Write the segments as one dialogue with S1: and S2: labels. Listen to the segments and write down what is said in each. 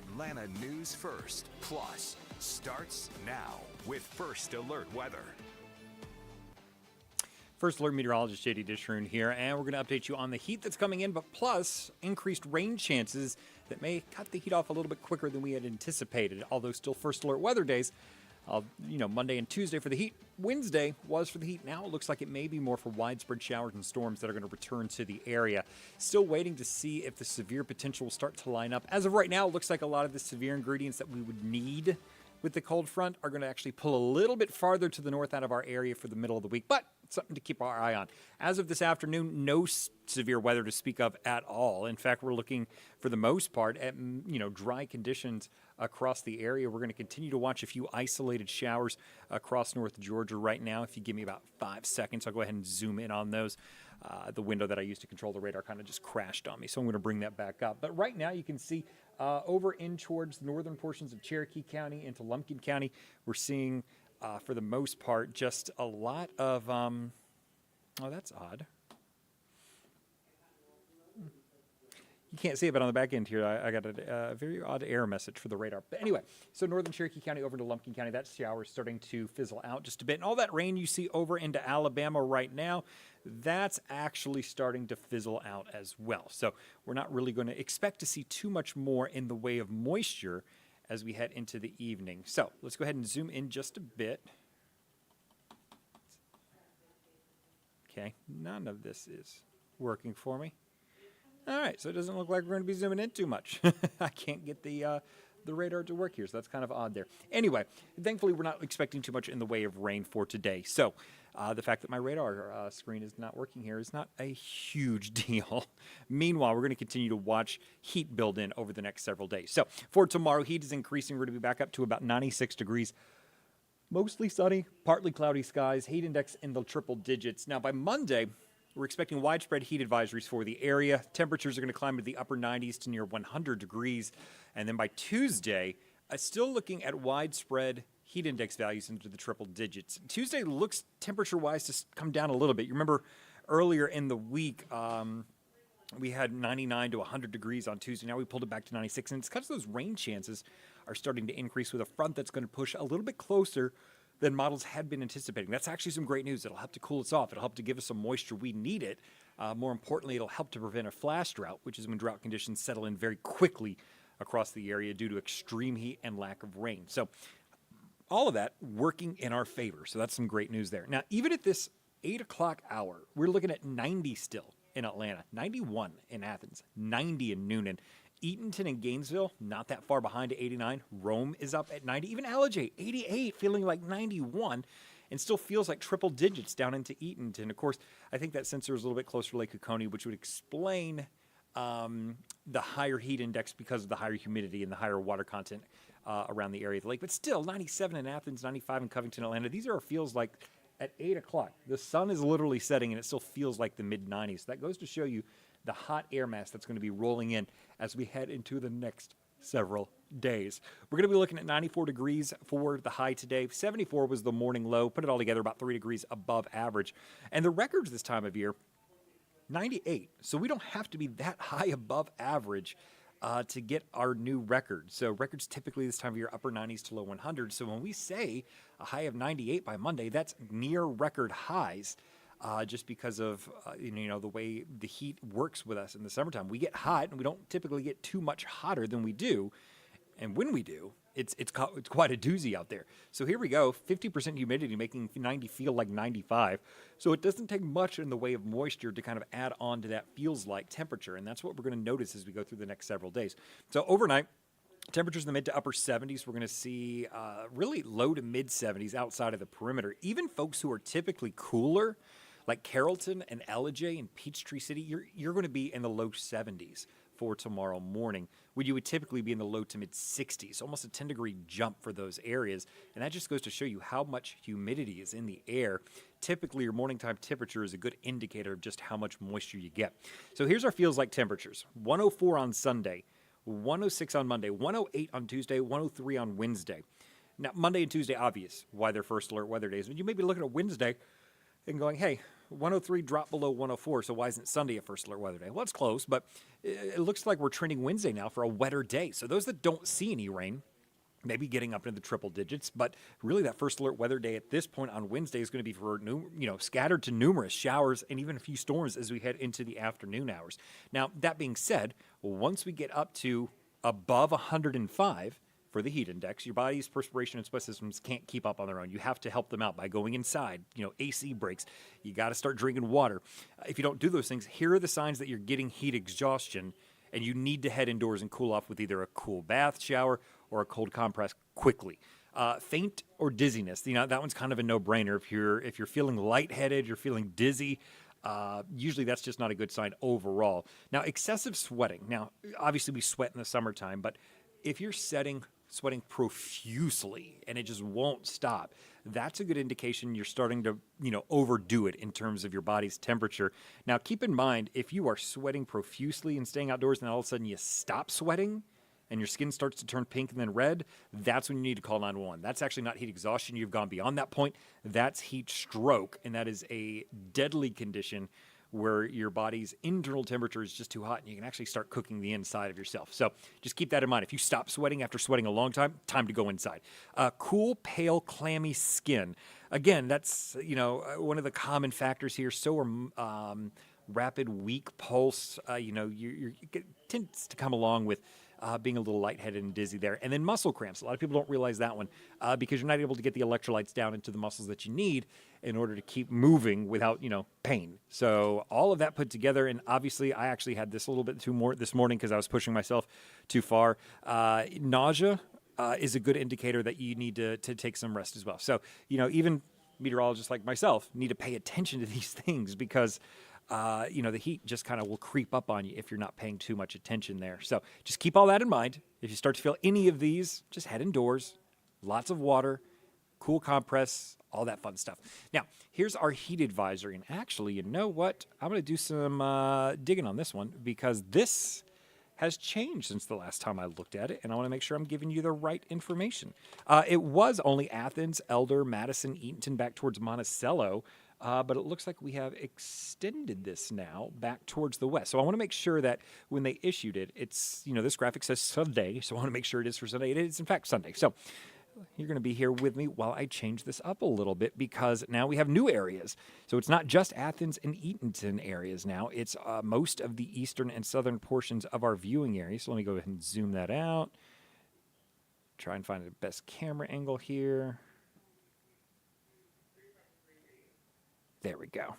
S1: Atlanta News First Plus starts now with First Alert Weather.
S2: First Alert Meteorologist JD Dishroon here, and we're going to update you on the heat that's coming in, but plus increased rain chances that may cut the heat off a little bit quicker than we had anticipated, although still First Alert weather days. Monday and Tuesday for the heat. Wednesday was for the heat. Now it looks like it may be more for widespread showers and storms that are going to return to the area. Still waiting to see if the severe potential will start to line up. As of right now, it looks like a lot of the severe ingredients that we would need with the cold front are going to actually pull a little bit farther to the north out of our area for the middle of the week, but something to keep our eye on. As of this afternoon, no severe weather to speak of at all. In fact, we're looking for the most part at dry conditions across the area. We're going to continue to watch a few isolated showers across North Georgia right now. If you give me about 5 seconds, I'll go ahead and zoom in on those. The window that I used to control the radar kind of just crashed on me, so I'm going to bring that back up. But right now you can see over in towards the northern portions of Cherokee County into Lumpkin County, we're seeing, for the most part, just a lot of, that's odd. You can't see it, but on the back end here, I got a very odd error message for the radar. But anyway, so northern Cherokee County over to Lumpkin County, that shower is starting to fizzle out just a bit. And all that rain you see over into Alabama right now, that's actually starting to fizzle out as well. So we're not really going to expect to see too much more in the way of moisture as we head into the evening. So let's go ahead and zoom in just a bit. Okay, none of this is working for me. All right, so it doesn't look like we're going to be zooming in too much. I can't get the radar to work here, so that's kind of odd there. Anyway, thankfully, we're not expecting too much in the way of rain for today. So the fact that my radar screen is not working here is not a huge deal. Meanwhile, we're going to continue to watch heat build in over the next several days. So for tomorrow, heat is increasing. We're going to be back up to about 96 degrees. Mostly sunny, partly cloudy skies, heat index in the triple digits. Now, by Monday, we're expecting widespread heat advisories for the area. Temperatures are going to climb to the upper 90s to near 100 degrees. And then by Tuesday, still looking at widespread heat index values into the triple digits. Tuesday looks temperature-wise to come down a little bit. You remember earlier in the week, we had 99 to 100 degrees on Tuesday. Now we pulled it back to 96. And it's because those rain chances are starting to increase with a front that's going to push a little bit closer than models had been anticipating. That's actually some great news. It'll help to cool us off. It'll help to give us some moisture. We need it. More importantly, it'll help to prevent a flash drought, which is when drought conditions settle in very quickly across the area due to extreme heat and lack of rain. So all of that working in our favor. So that's some great news there. Now, even at this 8 o'clock hour, we're looking at 90 still in Atlanta, 91 in Athens, 90 in Noonan. Eatonton and Gainesville, not that far behind at 89. Rome is up at 90. Even Allegany, 88, feeling like 91, and still feels like triple digits down into Eatonton. Of course, I think that sensor is a little bit closer to Lake Oconee, which would explain the higher heat index because of the higher humidity and the higher water content around the area of the lake. But still, 97 in Athens, 95 in Covington, Atlanta. These are feels like at 8 o'clock. The sun is literally setting, and it still feels like the mid-90s. That goes to show you the hot air mass that's going to be rolling in as we head into the next several days. We're going to be looking at 94 degrees for the high today. 74 was the morning low. Put it all together, about 3 degrees above average. And the records this time of year, 98. So we don't have to be that high above average to get our new record. So records typically this time of year, upper 90s to low 100s. So when we say a high of 98 by Monday, that's near record highs. Just because of the way the heat works with us in the summertime. We get hot, and we don't typically get too much hotter than we do. And when we do, it's quite a doozy out there. So here we go, 50% humidity making 90 feel like 95. So it doesn't take much in the way of moisture to kind of add on to that feels like temperature. And that's what we're going to notice as we go through the next several days. So overnight, temperatures in the mid to upper 70s. We're going to see really low to mid 70s outside of the perimeter. Even folks who are typically cooler, like Carrollton and Ellijay and Peachtree City, you're going to be in the low 70s for tomorrow morning, when you would typically be in the low to mid 60s, almost a 10-degree jump for those areas. And that just goes to show you how much humidity is in the air. Typically, your morning time temperature is a good indicator of just how much moisture you get. So here's our feels like temperatures. 104 on Sunday, 106 on Monday, 108 on Tuesday, 103 on Wednesday. Now, Monday and Tuesday, obvious why they're first alert weather days. But you may be looking at Wednesday and going, hey, 103 dropped below 104, so why isn't Sunday a first alert weather day? Well, it's close, but it looks like we're trending Wednesday now for a wetter day. So those that don't see any rain, maybe getting up into the triple digits, but really that first alert weather day at this point on Wednesday is going to be for scattered to numerous showers and even a few storms as we head into the afternoon hours. Now, that being said, once we get up to above 105 for the heat index, your body's perspiration and sweat systems can't keep up on their own. You have to help them out by going inside, AC breaks. You got to start drinking water. If you don't do those things, here are the signs that you're getting heat exhaustion, and you need to head indoors and cool off with either a cool bath, shower, or a cold compress quickly. Faint or dizziness, that one's kind of a no-brainer. If you're feeling lightheaded, you're feeling dizzy, usually that's just not a good sign overall. Now, excessive sweating. Now, obviously we sweat in the summertime, but if you're sweating profusely and it just won't stop, that's a good indication you're starting to, overdo it in terms of your body's temperature. Now, keep in mind, if you are sweating profusely and staying outdoors and then all of a sudden you stop sweating and your skin starts to turn pink and then red, that's when you need to call 911. That's actually not heat exhaustion. You've gone beyond that point. That's heat stroke, and that is a deadly condition where your body's internal temperature is just too hot and you can actually start cooking the inside of yourself. So just keep that in mind. If you stop sweating after sweating a long time to go inside. Cool, pale, clammy skin. Again, that's, one of the common factors here. So are rapid, weak pulse. It tends to come along with being a little lightheaded and dizzy there. And then muscle cramps. A lot of people don't realize that one because you're not able to get the electrolytes down into the muscles that you need in order to keep moving without, pain. So all of that put together, and obviously I actually had this a little bit too more this morning because I was pushing myself too far. Nausea is a good indicator that you need to take some rest as well. So, even meteorologists like myself need to pay attention to these things because the heat just kind of will creep up on you if you're not paying too much attention there. So just keep all that in mind. If you start to feel any of these, just head indoors, lots of water, cool compress, all that fun stuff. Now, here's our heat advisory. And actually, you know what? I'm going to do some digging on this one because this has changed since the last time I looked at it, and I want to make sure I'm giving you the right information. It was only Athens, Elder, Madison, Eatonton, back towards Monticello, but it looks like we have extended this now back towards the west. So I want to make sure that when they issued it, it's, this graphic says Sunday, so I want to make sure it is for Sunday. It is, in fact, Sunday. So you're going to be here with me while I change this up a little bit because now we have new areas. So it's not just Athens and Eatonton areas now. It's most of the eastern and southern portions of our viewing area. So let me go ahead and zoom that out. Try and find the best camera angle here. There we go.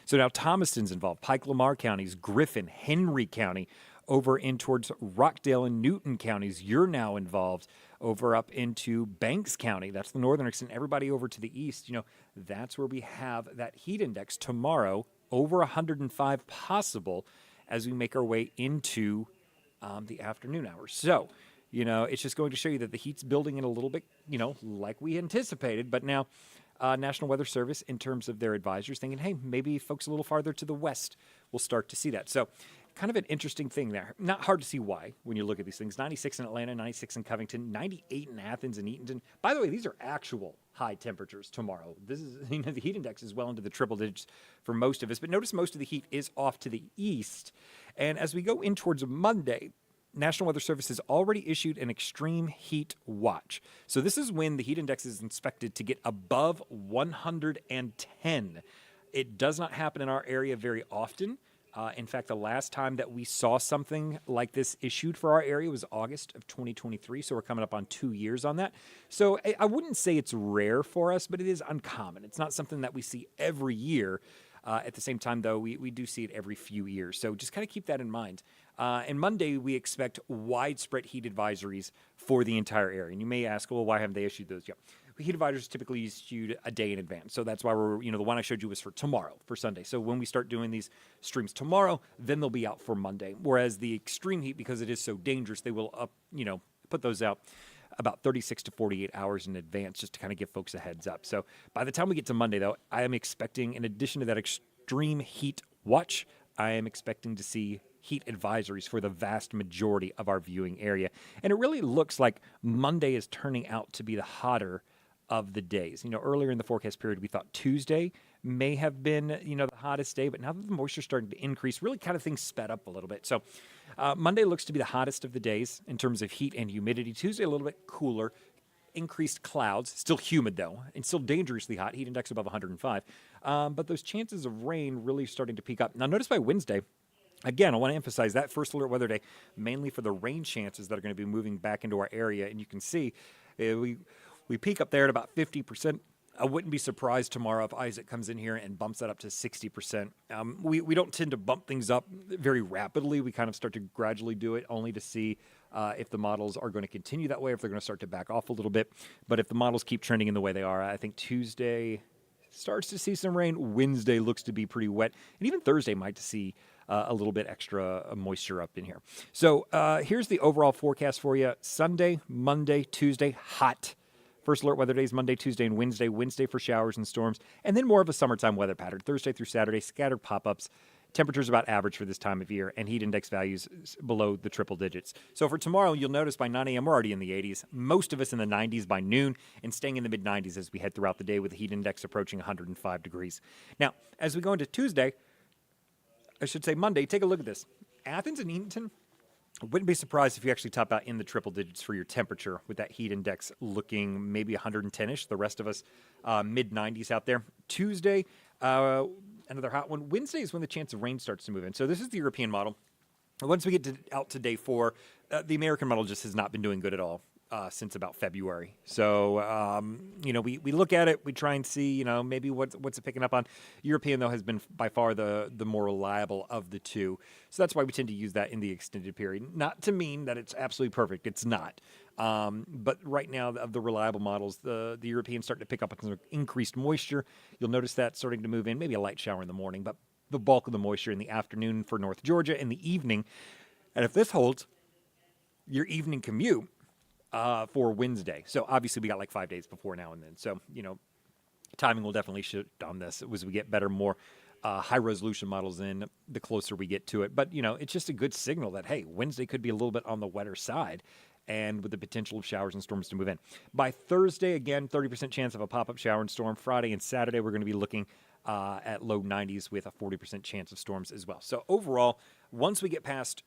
S2: So now Thomaston's involved, Pike Lamar counties, Griffin, Henry County, over in towards Rockdale and Newton counties. You're now involved over up into Banks County. That's the northern extent. Everybody over to the east, that's where we have that heat index tomorrow, over 105 possible as we make our way into the afternoon hours. So, it's just going to show you that the heat's building in a little bit, like we anticipated. But now National Weather Service, in terms of their advisors, thinking, hey, maybe folks a little farther to the west will start to see that. So kind of an interesting thing there. Not hard to see why when you look at these things. 96 in Atlanta, 96 in Covington, 98 in Athens and Eatonton. By the way, these are actual high temperatures tomorrow. This is, the heat index is well into the triple digits for most of us. But notice most of the heat is off to the east. And as we go in towards Monday, National Weather Service has already issued an extreme heat watch. So this is when the heat index is expected to get above 110. It does not happen in our area very often. In fact, the last time that we saw something like this issued for our area was August of 2023, so we're coming up on 2 years on that. So I wouldn't say it's rare for us, but it is uncommon. It's not something that we see every year. At the same time, though, we do see it every few years. So just kind of keep that in mind. And Monday, we expect widespread heat advisories for the entire area. And you may ask, well, why haven't they issued those yet? Heat advisories typically issued a day in advance. So that's why we're, the one I showed you was for tomorrow, for Sunday. So when we start doing these streams tomorrow, then they'll be out for Monday. Whereas the extreme heat, because it is so dangerous, they will put those out about 36 to 48 hours in advance just to kind of give folks a heads up. So by the time we get to Monday, though, I am expecting, in addition to that extreme heat watch, I am expecting to see heat advisories for the vast majority of our viewing area. And it really looks like Monday is turning out to be the hotter of the days. Earlier in the forecast period, we thought Tuesday may have been, the hottest day, but now that the moisture's starting to increase, really kind of things sped up a little bit. So Monday looks to be the hottest of the days in terms of heat and humidity. Tuesday, a little bit cooler. Increased clouds, still humid though, and still dangerously hot, heat index above 105. But those chances of rain really starting to peak up. Now, notice by Wednesday, again, I want to emphasize that first alert weather day, mainly for the rain chances that are going to be moving back into our area. And you can see we peak up there at about 50%. I wouldn't be surprised tomorrow if Isaac comes in here and bumps that up to 60%. We don't tend to bump things up very rapidly. We kind of start to gradually do it only to see if the models are going to continue that way, if they're going to start to back off a little bit. But if the models keep trending in the way they are, I think Tuesday starts to see some rain. Wednesday looks to be pretty wet. And even Thursday might see a little bit extra moisture up in here. So here's the overall forecast for you. Sunday, Monday, Tuesday, hot. First alert weather days, Monday, Tuesday, and Wednesday. Wednesday for showers and storms. And then more of a summertime weather pattern. Thursday through Saturday, scattered pop-ups. Temperatures about average for this time of year, and heat index values below the triple digits. So for tomorrow, you'll notice by 9 a.m. we're already in the 80s. Most of us in the 90s by noon, and staying in the mid-90s as we head throughout the day with the heat index approaching 105 degrees. Now, as we go into Tuesday, I should say Monday, take a look at this. Athens and Eatonton, I wouldn't be surprised if you actually top out in the triple digits for your temperature with that heat index looking maybe 110-ish. The rest of us mid-90s out there. Tuesday, another hot one. Wednesday is when the chance of rain starts to move in. So this is the European model. Once we get out to day 4, the American model just has not been doing good at all since about February. So, we look at it, we try and see, maybe what's it picking up on. European, though, has been by far the more reliable of the two. So that's why we tend to use that in the extended period. Not to mean that it's absolutely perfect. It's not. But right now, of the reliable models, the Europeans starting to pick up some increased moisture. You'll notice that starting to move in, maybe a light shower in the morning, but the bulk of the moisture in the afternoon for North Georgia, in the evening. And if this holds, your evening commute for Wednesday. So obviously we got like 5 days before now and then. So, timing will definitely shift on this as we get better, more high-resolution models in the closer we get to it. But, it's just a good signal that, hey, Wednesday could be a little bit on the wetter side and with the potential of showers and storms to move in. By Thursday, again, 30% chance of a pop-up shower and storm. Friday and Saturday, we're going to be looking at low 90s with a 40% chance of storms as well. So overall, once we get past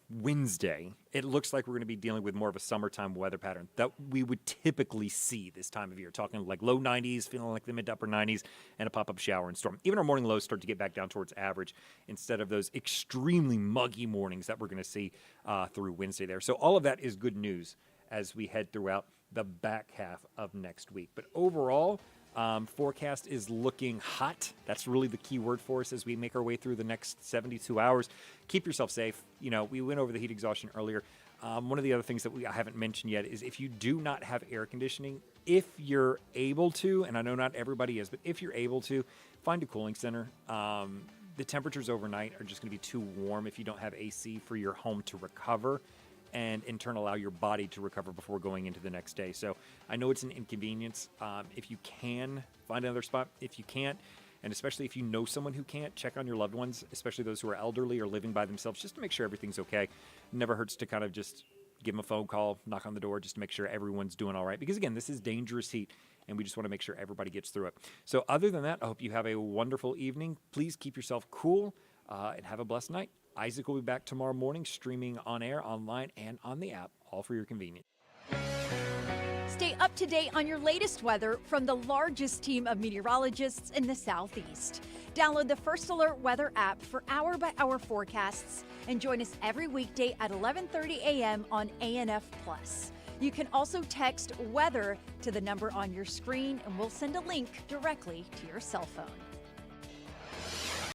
S2: Wednesday, it looks like we're going to be dealing with more of a summertime weather pattern that we would typically see this time of year. Talking like low 90s, feeling like the mid to upper 90s, and a pop-up shower and storm. Even our morning lows start to get back down towards average instead of those extremely muggy mornings that we're going to see through Wednesday there. So all of that is good news as we head throughout the back half of next week. But overall, forecast is looking hot. That's really the key word for us as we make our way through the next 72 hours. Keep yourself safe. We went over the heat exhaustion earlier. One of the other things that I haven't mentioned yet is if you do not have air conditioning, if you're able to, and I know not everybody is, but if you're able to, find a cooling center. The temperatures overnight are just going to be too warm if you don't have AC for your home to recover and in turn allow your body to recover before going into the next day. So I know it's an inconvenience. If you can, find another spot. If you can't, and especially if you know someone who can't, check on your loved ones, especially those who are elderly or living by themselves, just to make sure everything's okay. Never hurts to kind of just give them a phone call, knock on the door, just to make sure everyone's doing all right. Because again, this is dangerous heat, and we just want to make sure everybody gets through it. So other than that, I hope you have a wonderful evening. Please keep yourself cool and have a blessed night. Isaac will be back tomorrow morning, streaming on air, online, and on the app, all for your convenience.
S3: Stay up to date on your latest weather from the largest team of meteorologists in the Southeast. Download the First Alert Weather app for hour-by-hour forecasts and join us every weekday at 11:30 a.m. on ANF+. You can also text WEATHER to the number on your screen, and we'll send a link directly to your cell phone.